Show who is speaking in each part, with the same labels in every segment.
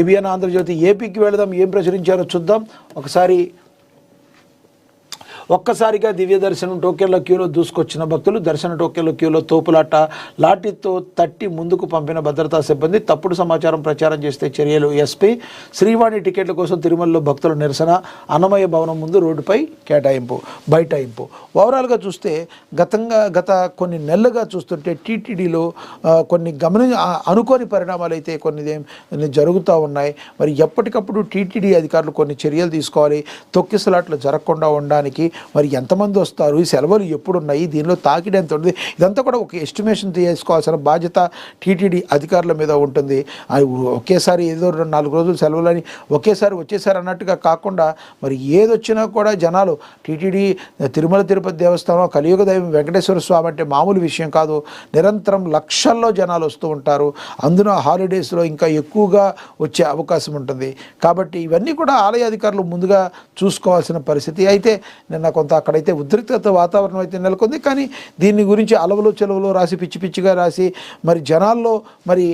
Speaker 1: ABN Andhra Jyothi ఏపీకి వెళదాం, ఏం ప్రచురించారో చూద్దాం. ఒక్కసారిగా దివ్య దర్శనం టోకెన్ల క్యూలో దూసుకొచ్చిన భక్తులు, దర్శన టోకెన్ల క్యూలో తోపులాట, లాఠీతో తట్టి ముందుకు పంపిన భద్రతా సిబ్బంది, తప్పుడు సమాచారం ప్రచారం చేస్తే చర్యలు. ఎస్పీ శ్రీవాణి టికెట్ల కోసం తిరుమలలో భక్తుల నిరసన, అన్నమయ్య భవనం ముందు రోడ్డుపై బైఠాయింపు. ఓవరాల్గా చూస్తే గత కొన్ని నెలలుగా చూస్తుంటే టీటీడీలో కొన్ని అనుకోని పరిణామాలు అయితే కొన్ని జరుగుతూ ఉన్నాయి. మరి ఎప్పటికప్పుడు టీటీడీ అధికారులు కొన్ని చర్యలు తీసుకోవాలి. తొక్కిసలాట్లు జరగకుండా ఉండడానికి మరి ఎంతమంది వస్తారు, ఈ సెలవులు ఎప్పుడున్నాయి, దీనిలో తాకిడి ఎంత ఉంటుంది, ఇదంతా కూడా ఒక ఎస్టిమేషన్ తీసుకోవాల్సిన బాధ్యత టీటీడీ అధికారుల మీద ఉంటుంది. ఒకేసారి ఏదో 4 రోజులు సెలవులని ఒకేసారి వచ్చేసారి అన్నట్టుగా కాకుండా మరి ఏదొచ్చినా కూడా జనాలు టీటీడీ తిరుమల తిరుపతి దేవస్థానం కలియుగ దైవం వెంకటేశ్వర స్వామి అంటే మామూలు విషయం కాదు. నిరంతరం లక్షల్లో జనాలు వస్తూ ఉంటారు. అందున హాలిడేస్లో ఇంకా ఎక్కువగా వచ్చే అవకాశం ఉంటుంది. కాబట్టి ఇవన్నీ కూడా ఆలయ అధికారులు ముందుగా చూసుకోవాల్సిన పరిస్థితి. అయితే నిన్న కొంత అక్కడైతే ఉద్రిక్తత వాతావరణం అయితే నెలకొంది. కానీ దీని గురించి అలవలు చెలవులు రాసి పిచ్చిగా రాసి మరి జనాల్లో మరి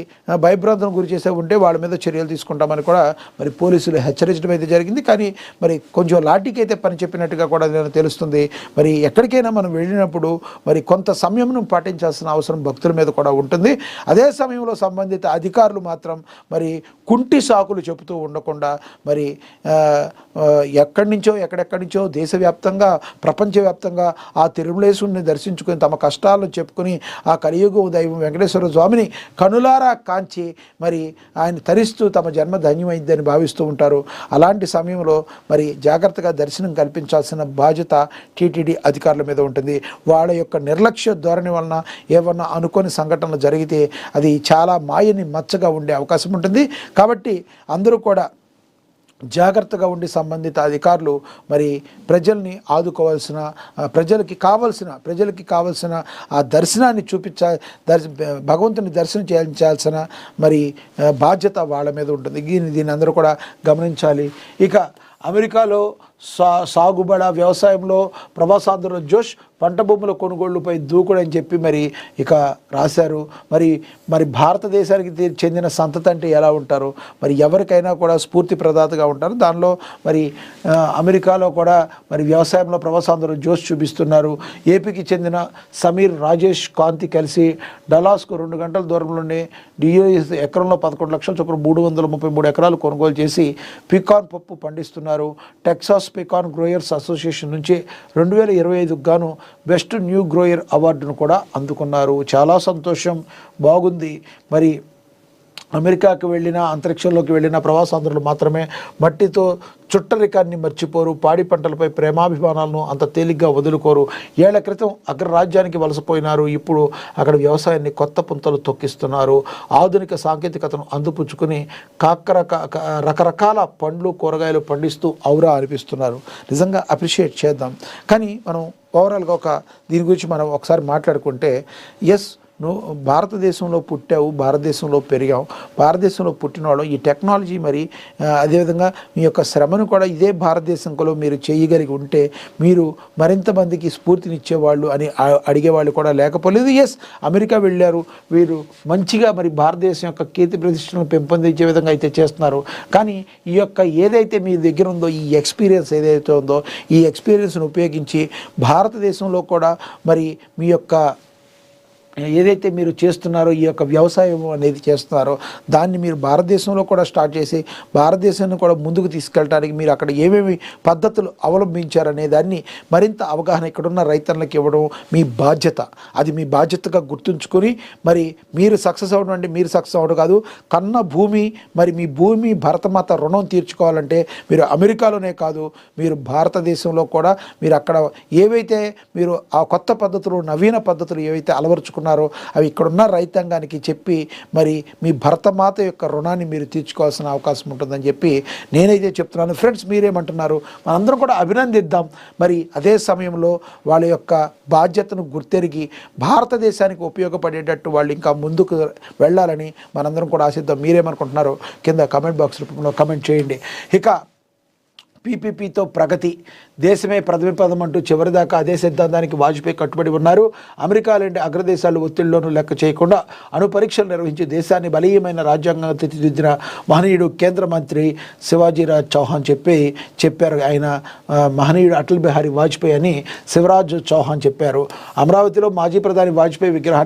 Speaker 1: భయభ్రాంతం గురి చేసే ఉంటే వాళ్ళ మీద చర్యలు తీసుకుంటామని కూడా మరి పోలీసులు హెచ్చరించడం అయితే జరిగింది. కానీ మరి కొంచెం లాఠీకి అయితే పని చెప్పినట్టుగా కూడా నేను తెలుస్తుంది. మరి ఎక్కడికైనా మనం వెళ్ళినప్పుడు మరి కొంత సమయంను పాటించాల్సిన అవసరం భక్తుల మీద కూడా ఉంటుంది. అదే సమయంలో సంబంధిత అధికారులు మాత్రం మరి కుంటి సాకులు చెబుతూ ఉండకుండా మరి ఎక్కడి నుంచో దేశవ్యాప్తంగా ప్రపంచవ్యాప్తంగా ఆ తిరుమలేశుడిని దర్శించుకొని తమ కష్టాలను చెప్పుకొని ఆ కలియుగ దైవం వెంకటేశ్వర స్వామిని కనులారా కాంచి మరి ఆయన తరిస్తూ తమ జన్మ ధన్యమైందని భావిస్తూ ఉంటారు. అలాంటి సమయంలో మరి జాగ్రత్తగా దర్శనం కల్పించాల్సిన బాధ్యత టీటీడీ అధికారుల మీద ఉంటుంది. వాళ్ళ యొక్క నిర్లక్ష్య ధోరణి వలన ఏమన్నా అనుకోని సంఘటనలు జరిగితే అది చాలా మాయని మచ్చగా ఉండే అవకాశం ఉంటుంది. కాబట్టి అందరూ కూడా జాగ్రత్తగా ఉండి సంబంధిత అధికారులు మరి ప్రజల్ని ఆదుకోవాల్సిన, ప్రజలకి కావాల్సిన ఆ దర్శనాన్ని భగవంతుని దర్శనం చేయించాల్సిన మరి బాధ్యత వాళ్ళ మీద ఉంటుంది. దీన్ని అందరూ కూడా గమనించాలి. ఇక అమెరికాలో సాగుబడ వ్యవసాయంలో ప్రభాసాంధ్ర జోష్, పంట భూముల కొనుగోళ్లపై దూకుడని చెప్పి మరి ఇక రాశారు. మరి భారతదేశానికి చెందిన సంతతి అంటే ఎలా ఉంటారు, మరి ఎవరికైనా కూడా స్ఫూర్తి ప్రదాతగా ఉంటారు. దానిలో మరి అమెరికాలో కూడా మరి వ్యవసాయంలో ప్రభాసాంధ్ర జోష్ చూపిస్తున్నారు. ఏపీకి చెందిన సమీర్ రాజేష్ కాంతి కలిసి డలాస్కు 2 గంటల దూరంలోనే డియోఎస్ ఎకరంలో 11 లక్షల చొప్పున 333 ఎకరాలు కొనుగోలు చేసి పికాన్ పప్పు పండిస్తున్నారు. టెక్సాస్ పికాన్ గ్రోయర్స్ అసోసియేషన్ నుంచి 2025కు గాను బెస్ట్ న్యూ గ్రోయర్ అవార్డును కూడా అందుకున్నారు. చాలా సంతోషం, బాగుంది. మరి అమెరికాకి వెళ్ళిన, అంతరిక్షంలోకి వెళ్ళిన ప్రవాసాంధ్రులు మాత్రమే మట్టితో చుట్టరికాన్ని మర్చిపోరు, పాడి పంటలపై ప్రేమాభిమానాలను అంత తేలిగ్గా వదులుకోరు. ఏళ్ల క్రితం అగ్రరాజ్యానికి వలసపోయినారు. ఇప్పుడు అక్కడ వ్యవసాయాన్ని కొత్త పుంతలు తొక్కిస్తున్నారు. ఆధునిక సాంకేతికతను అందిపుచ్చుకుని రకరకాల పండ్లు కూరగాయలు పండిస్తూ ఔరా అనిపిస్తున్నారు. నిజంగా అప్రిషియేట్ చేద్దాం. కానీ మనం ఓవరాల్గా దీని గురించి మనం ఒకసారి మాట్లాడుకుంటే, నువ్వు భారతదేశంలో పుట్టావు, భారతదేశంలో పెరిగావు, భారతదేశంలో పుట్టినవాళ్ళు ఈ టెక్నాలజీ మరి అదేవిధంగా మీ యొక్క శ్రమను కూడా ఇదే భారతదేశంలో మీరు చేయగలిగి ఉంటే మీరు మరింత మందికి స్ఫూర్తినిచ్చేవాళ్ళు అని అడిగేవాళ్ళు కూడా లేకపోలేదు. అమెరికా వెళ్ళారు, వీరు మంచిగా మరి భారతదేశం యొక్క కీర్తి ప్రతిష్టలను పెంపొందించే విధంగా అయితే చేస్తున్నారు. కానీ ఈ యొక్క ఏదైతే మీ దగ్గర ఉందో ఈ ఎక్స్పీరియన్స్ ఏదైతే ఉందో ఈ ఎక్స్పీరియన్స్ను ఉపయోగించి భారతదేశంలో కూడా మరి మీ యొక్క ఏదైతే మీరు చేస్తున్నారో ఈ యొక్క వ్యవసాయం అనేది చేస్తున్నారో దాన్ని మీరు భారతదేశంలో కూడా స్టార్ట్ చేసి భారతదేశాన్ని కూడా ముందుకు తీసుకెళ్ళడానికి మీరు అక్కడ ఏమేమి పద్ధతులు అవలంబించారనే దాన్ని మరింత అవగాహన ఇక్కడున్న రైతన్నలకు ఇవ్వడం మీ బాధ్యత. అది మీ బాధ్యతగా గుర్తుంచుకొని మరి మీరు సక్సెస్ అవ్వడం అంటే మీరు సక్సెస్ అవ్వడం కాదు, కన్న భూమి మరి మీ భూమి భరతమాత రుణం తీర్చుకోవాలంటే మీరు అమెరికాలోనే కాదు, మీరు భారతదేశంలో కూడా మీరు అక్కడ ఏవైతే మీరు ఆ కొత్త పద్ధతులు నవీన పద్ధతులు ఏవైతే అలవరుచుకున్నారో అవి ఇక్కడున్న రైతాంగానికి చెప్పి మరి మీ భరతమాత యొక్క రుణాన్ని మీరు తీర్చుకోవాల్సిన అవకాశం ఉంటుందని చెప్పి నేనైతే చెప్తున్నాను. ఫ్రెండ్స్, మీరేమంటున్నారు? మనందరం కూడా అభినందిద్దాం. మరి అదే సమయంలో వాళ్ళ యొక్క బాధ్యతను గుర్తెరిగి భారతదేశానికి ఉపయోగపడేటట్టు వాళ్ళు ఇంకా ముందుకు వెళ్ళాలని మనందరం కూడా ఆశిద్దాం. మీరేమనుకుంటున్నారో కింద కామెంట్ బాక్స్ రూపంలో కామెంట్ చేయండి. ఇక పీపీపీతో ప్రగతి, దేశమే ప్రథమ పదం అంటూ చివరిదాకా అదే సిద్ధాంతానికి వాజ్పేయి కట్టుబడి ఉన్నారు. అమెరికా లాంటి అగ్రదేశాలు ఒత్తిళ్లను లెక్క చేయకుండా అణు పరీక్షలు నిర్వహించి దేశాన్ని బలీయమైన రాజ్యాంగంగా తీర్చిదిద్దిన మహనీయుడు కేంద్ర మంత్రి శివాజీరాజ్ చౌహాన్ చెప్పారు. ఆయన మహనీయుడు అటల్ బిహారీ వాజ్పేయి అని శివరాజ్ చౌహాన్ చెప్పారు. అమరావతిలో మాజీ ప్రధాని వాజ్పేయి విగ్రహాన్ని